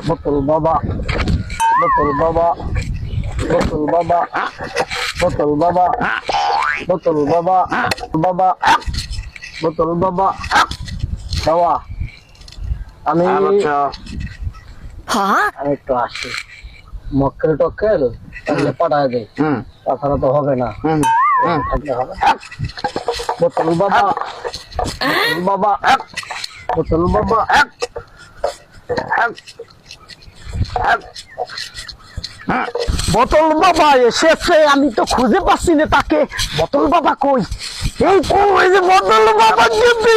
বোতল বাবা, বোতল বাবা, বোতল বাবা, বোতল বাবা, বোতল বাবা, বাবা, বোতল বাবা, বাবা আমি একটু আসি, মক্কেল টক্কেল পাঠায় দেয়, তাছাড়া তো হবে না, থাকলে হবে। বোতল বাবা, বোতল বাবা, বোতল বাবা, বোতল বাবা এসেছে, আমি তো খুঁজে পাচ্ছি না তাকে। বোতল বাবা কই? এই কই যে বোতল বাবা, যেতে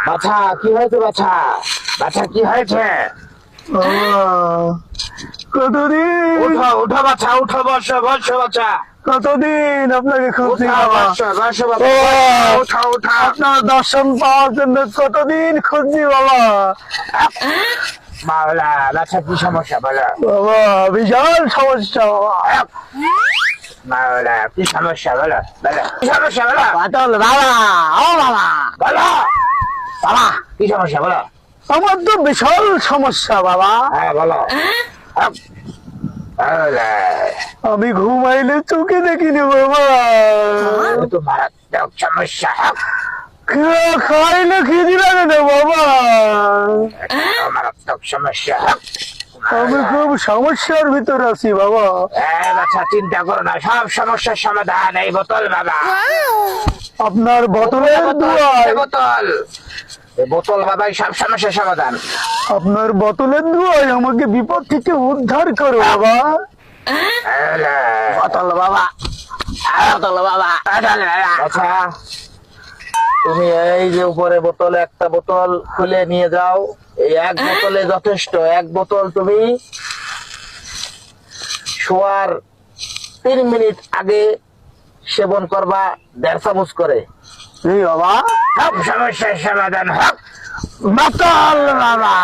বাছা কি হয়েছে? বাছা বাছা কি হয়েছে? কতদিন, উঠো উঠো বাছা, উঠো, বসো বসো বাছা। কতদিন আপনাকে খুঁজছি উঠো, বাবা। বসো বসো বাবা। ও, উঠো উঠো। আপনার দর্শন পাওয়ার জন্য কতদিন খুঁজছি বাবা। মাওলা বাছা কি সমস্যা বলো? বাবা বিশাল সমস্যা বাবা। মাওলা কি সমস্যা বলো? বলো কি সমস্যা বলো? বোতল বাবা, ও বাবা, বলো বাবা কি সমস্যা বলো? আমার তো বিশাল সমস্যা বাবা। হ্যাঁ বলো। মাওলা আমি ঘুমাইলে চোখে দেখিনি বাবা, এ তো মারাত্মক সমস্যা। খাইলে খিদি লাগে না বাবা। মারাত্মক সমস্যা। আমি খুব সমস্যার ভিতর আছি বাবা। বাচ্চা চিন্তা করো না, সব সমস্যার সমাধান এই বোতল বাবা। আপনার বোতলের দুয়ায়, বোতল, এই বোতল বাবাই সব সমস্যার সমাধান। আপনার বোতলের দুয়ায় আমাকে বিপদ থেকে উদ্ধার করো বাবা। বোতল বাবা, বোতল বাবা। আচ্ছা তুমি এই যে উপরে বোতল, একটা বোতল খুলে নিয়ে যাও। এই এক বোতলে যথেষ্ট। এক বোতল তুমি শোয়ার 3 মিনিট আগে সেবন করবা 1.5 চামচ করে। এই বাবা, সব সমস্যার সমাধান হোক। বোতল বাবা।